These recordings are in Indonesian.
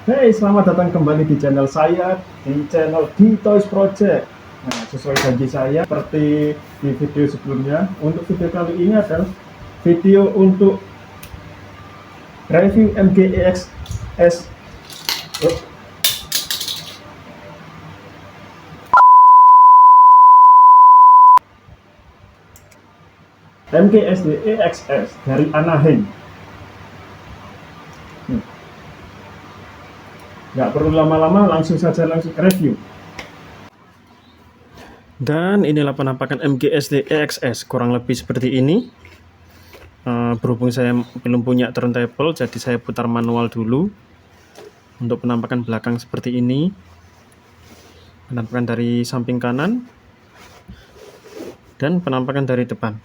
Hey, selamat datang kembali di channel saya, di channel di Toys Project. Nah, sesuai janji saya, seperti di video sebelumnya, untuk video kali ini adalah video untuk review MGEXS MGSD EXS dari Anaheim. Nggak perlu lama-lama, langsung saja review. Dan inilah penampakan MGSD EXS, kurang lebih seperti ini. Berhubung saya belum punya turntable, jadi saya putar manual dulu. Untuk penampakan belakang seperti ini, penampakan dari samping kanan, dan penampakan dari depan.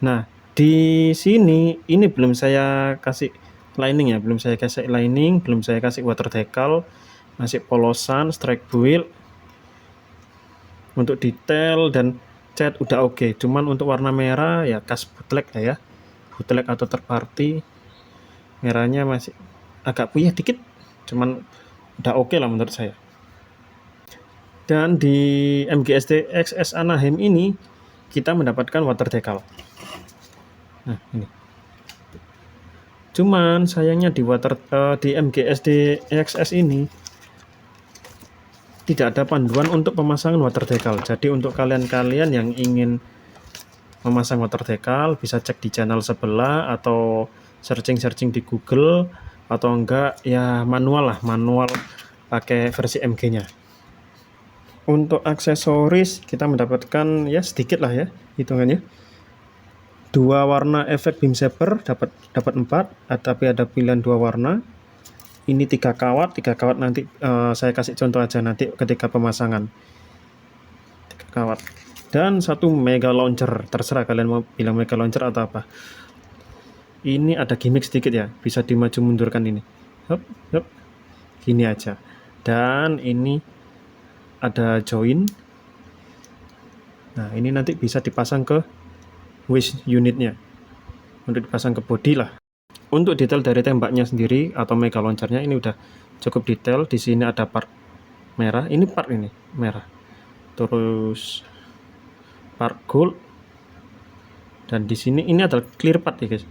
Nah, di sini ini belum saya kasih lining ya, belum saya kasih lining, belum saya kasih water decal, masih polosan, strike build. Untuk detail dan cat udah oke. Cuman untuk warna merah ya khas bootleg lah ya, bootleg atau third party. Merahnya masih agak puyeh dikit, cuman udah oke lah menurut saya. Dan di MGSD XS Anaheim ini kita mendapatkan water decal. Nah, ini. Cuman sayangnya di MGSD XS ini tidak ada panduan untuk pemasangan water decal. Jadi untuk kalian-kalian yang ingin memasang water decal bisa cek di channel sebelah atau searching di Google, atau enggak ya manual pakai versi MG-nya. Untuk aksesoris kita mendapatkan ya sedikit lah ya hitungannya. 2 warna efek beam saber dapat 4, tapi ada pilihan 2 warna. Ini 3 kawat nanti saya kasih contoh aja nanti ketika pemasangan. 3 kawat. Dan 1 mega launcher, terserah kalian mau bilang mega launcher atau apa. Ini ada gimmick sedikit ya, bisa dimaju mundurkan ini. Hup, hup. Gini aja. Dan ini ada join. Nah, ini nanti bisa dipasang ke waist unitnya. Untuk dipasang ke body lah. Untuk detail dari tembaknya sendiri atau mega launchernya ini udah cukup detail. Di sini ada part merah, ini part ini merah. Terus part gold. Dan di sini ini adalah clear part ya guys.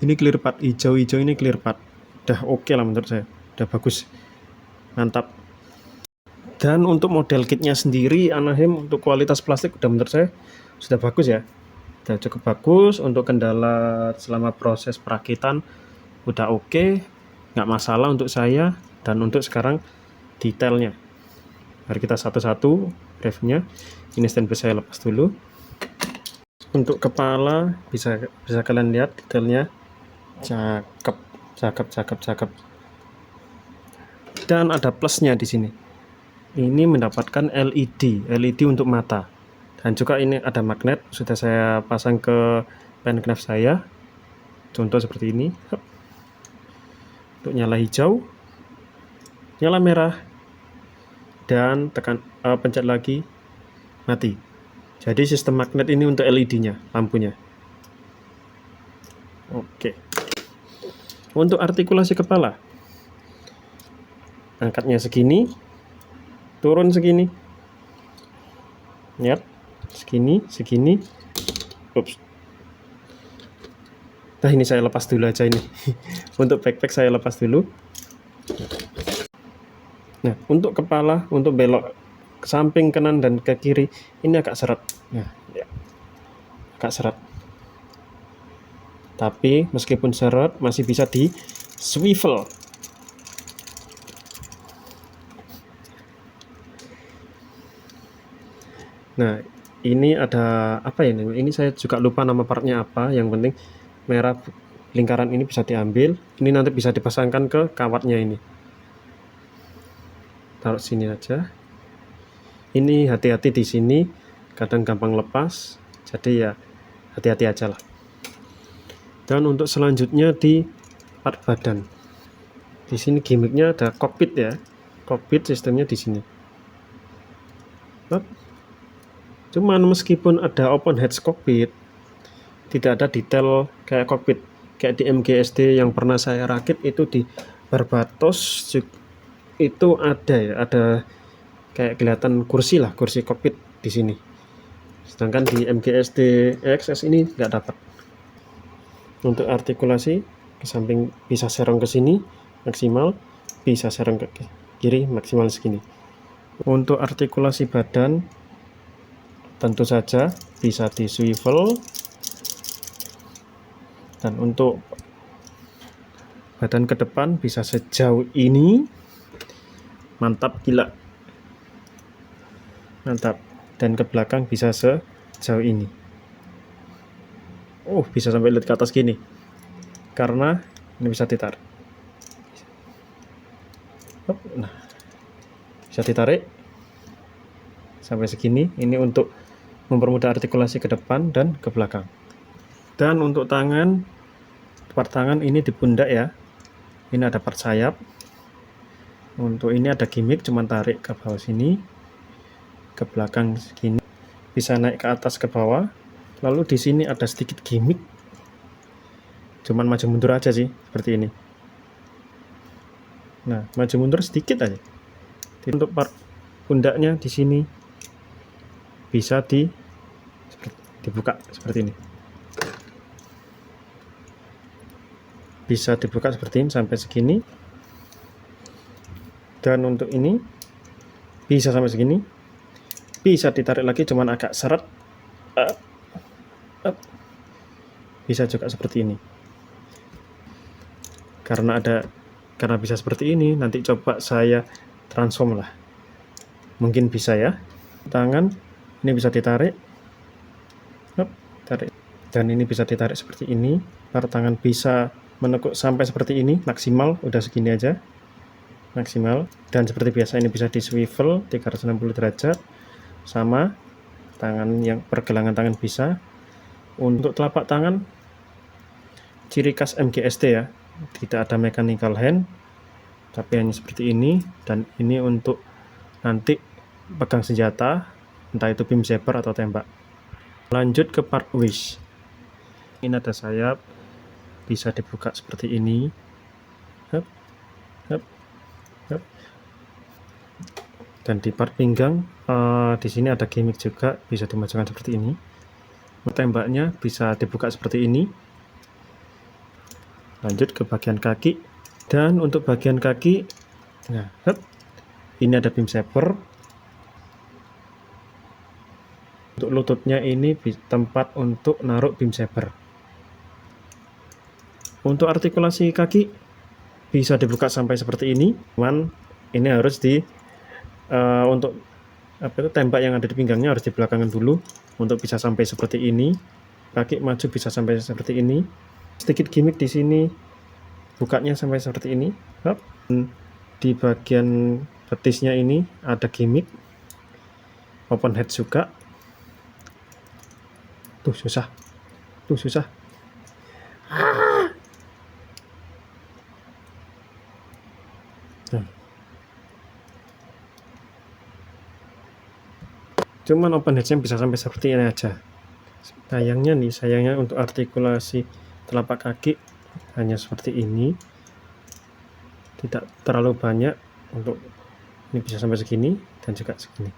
Ini clear part, hijau-hijau ini clear part. Udah oke lah menurut saya, udah bagus, mantap. Dan untuk model kitnya sendiri Anaheim untuk kualitas plastik udah menurut saya sudah bagus ya, udah cukup bagus. Untuk kendala selama proses perakitan udah oke, nggak masalah untuk saya. Dan untuk sekarang detailnya, mari kita satu-satu reviewnya. Ini standby saya lepas dulu. Untuk kepala bisa kalian lihat detailnya, cakep. Dan ada plusnya di sini. Ini mendapatkan LED untuk mata. Dan juga ini ada magnet, sudah saya pasang ke pen knife saya. Contoh seperti ini. Untuk nyala hijau, nyala merah, dan pencet lagi, mati. Jadi sistem magnet ini untuk LED-nya, lampunya. Oke. Untuk artikulasi kepala, angkatnya segini, turun segini, lihat, segini, ups. Nah, ini saya lepas dulu aja ini. Untuk backpack saya lepas dulu. Nah, untuk kepala, untuk belok ke samping kanan dan ke kiri, ini agak seret. Nah, ya. Agak seret. Tapi meskipun seret masih bisa di swivel. Nah, ini ada apa ya? Ini saya juga lupa nama partnya apa. Yang penting merah lingkaran ini bisa diambil. Ini nanti bisa dipasangkan ke kawatnya ini. Taruh sini aja. Ini hati-hati di sini, kadang gampang lepas. Jadi ya hati-hati aja lah. Dan untuk selanjutnya di part badan. Di sini gimmicknya ada cockpit ya. Cockpit sistemnya di sini. Cuman meskipun ada open hatch cockpit, tidak ada detail kayak cockpit kayak di MGSD yang pernah saya rakit itu di Barbatos itu ada ya, ada kayak kelihatan kursi lah, kursi kokpit di sini. Sedangkan di MGSD EXS ini nggak dapat. Untuk artikulasi ke samping bisa serong ke sini maksimal, bisa serong ke kiri maksimal segini. Untuk artikulasi badan tentu saja bisa di swivel, dan untuk badan ke depan bisa sejauh ini. Mantap, gila, mantap. Dan ke belakang bisa sejauh ini. Bisa sampai lihat ke atas gini karena ini bisa ditarik. Nah, bisa ditarik sampai segini. Ini untuk mempermudah artikulasi ke depan dan ke belakang. Dan untuk tangan, part tangan ini di pundak ya, ini ada part sayap. Untuk ini ada gimmick, cuman tarik ke bawah sini, ke belakang segini, bisa naik ke atas ke bawah. Lalu di sini ada sedikit gimmick, cuman maju mundur aja sih, seperti ini. Nah, maju mundur sedikit aja. Untuk part pundaknya di sini bisa dibuka seperti ini. Bisa dibuka seperti ini sampai segini. Dan untuk ini bisa sampai segini. Bisa ditarik lagi, cuman agak seret. Bisa juga seperti ini. Karena bisa seperti ini, nanti coba saya transform lah. Mungkin bisa ya. Tangan ini bisa ditarik. Tarik. Dan ini bisa ditarik seperti ini. Part tangan bisa menekuk sampai seperti ini, maksimal udah segini aja. Maksimal. Dan seperti biasa ini bisa di swivel 360 derajat. Sama tangan yang pergelangan tangan bisa. Untuk telapak tangan ciri khas MGSD ya, tidak ada mechanical hand, tapi hanya seperti ini. Dan ini untuk nanti pegang senjata, entah itu beam saber atau tembak. Lanjut ke part waist. Ini ada sayap, bisa dibuka seperti ini. Hup, hup, hup. Dan di part pinggang, di sini ada gimmick juga, bisa dimajukan seperti ini. Tembaknya bisa dibuka seperti ini. Lanjut ke bagian kaki. Dan untuk bagian kaki, nah, ini ada beam saber. Untuk lututnya ini tempat untuk naruh beam saber. Untuk artikulasi kaki bisa dibuka sampai seperti ini. Cuman ini harus untuk tembak yang ada di pinggangnya harus di belakangan dulu untuk bisa sampai seperti ini. Kaki maju bisa sampai seperti ini. Sedikit gimmick di sini, bukanya sampai seperti ini. Di bagian betisnya ini ada gimmick open head juga. Tuh susah. Cuman open headnya bisa sampai seperti ini aja. Sayangnya untuk artikulasi telapak kaki hanya seperti ini, tidak terlalu banyak. Untuk ini bisa sampai segini dan juga segini.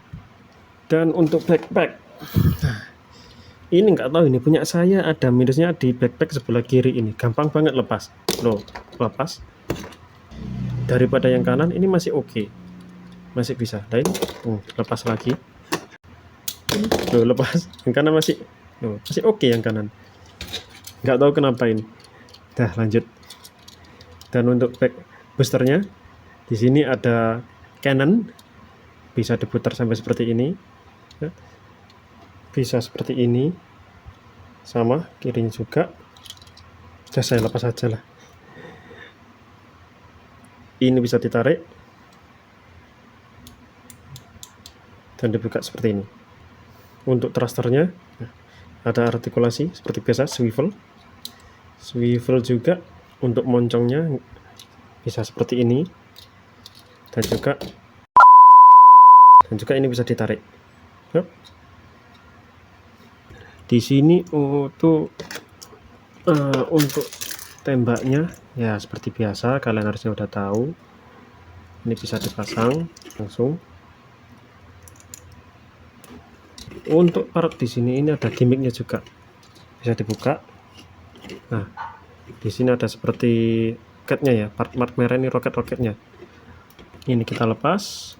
Dan untuk backpack, ini nggak tahu, ini punya saya ada minusnya di backpack sebelah kiri ini, gampang banget lepas. Lepas. Daripada yang kanan ini masih oke, masih bisa. Lain, lepas lagi. Lepas. Yang kanan masih oke, yang kanan. Nggak tahu kenapa ini. Lanjut. Dan untuk back boosternya, di sini ada cannon, bisa diputar sampai seperti ini. Bisa seperti ini. Sama kirinya juga. Saya lepas aja lah. Ini bisa ditarik dan dibuka seperti ini. Untuk thrusternya ada artikulasi seperti biasa, swivel juga. Untuk moncongnya bisa seperti ini, dan juga ini bisa ditarik. Di sini untuk tembaknya ya seperti biasa, kalian harusnya udah tahu. Ini bisa dipasang langsung. Untuk part di sini ini ada gimmicknya juga, bisa dibuka. Nah, di sini ada seperti roketnya ya, part merah ini roket-roketnya. Ini kita lepas.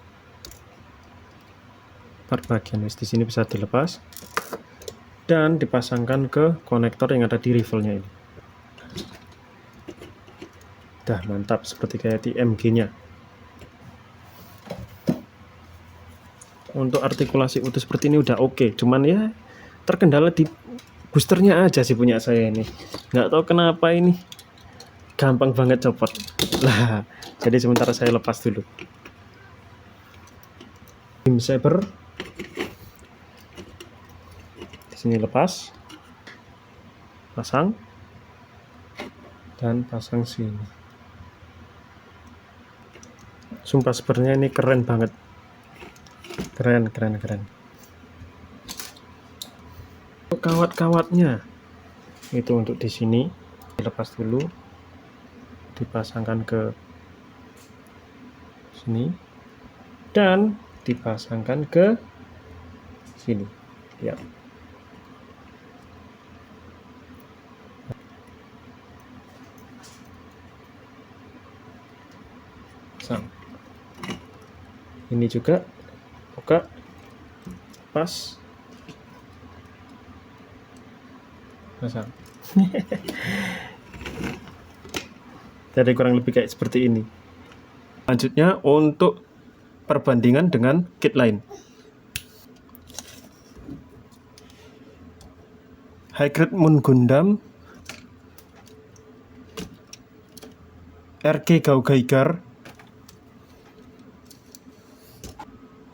Part bagian di sini bisa dilepas dan dipasangkan ke konektor yang ada di rifle-nya ini. Dah mantap, seperti kayak di MG-nya. Untuk artikulasi utuh seperti ini udah oke, cuman ya terkendala di boosternya aja sih punya saya ini. Nggak tahu kenapa ini gampang banget copot lah. Jadi sementara saya lepas dulu. Beam saber di sini lepas, pasang dan pasang sini. Sumpah sebenarnya ini keren banget. Keren. Untuk kawat-kawatnya itu untuk di sini dilepas dulu, dipasangkan ke sini dan dipasangkan ke sini ya. Pasang. Ini juga buka, pas, pasang. Jadi kurang lebih kayak seperti ini. Lanjutnya untuk perbandingan dengan kit lain. High Grade Moon Gundam RG Gaugigar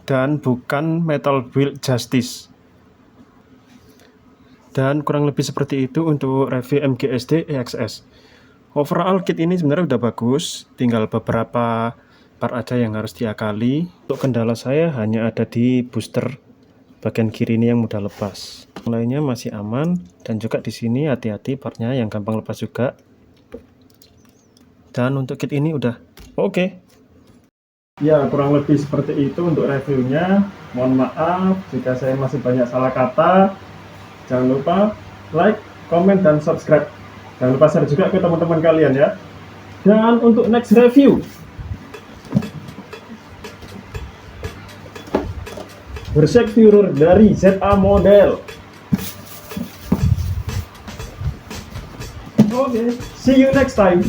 dan bukan Metal Build Justice. Dan kurang lebih seperti itu untuk review MGSD EXS. Overall kit ini sebenarnya udah bagus, tinggal beberapa part aja yang harus diakali. Untuk kendala saya hanya ada di booster bagian kiri ini yang mudah lepas. Yang lainnya masih aman, dan juga di sini hati-hati partnya yang gampang lepas juga. Dan untuk kit ini udah oke. Ya, kurang lebih seperti itu untuk reviewnya. Mohon maaf jika saya masih banyak salah kata. Jangan lupa like, komen, dan subscribe. Jangan lupa share juga ke teman-teman kalian ya. Dan untuk next review, Berserk Führer dari ZA model. Oke, see you next time.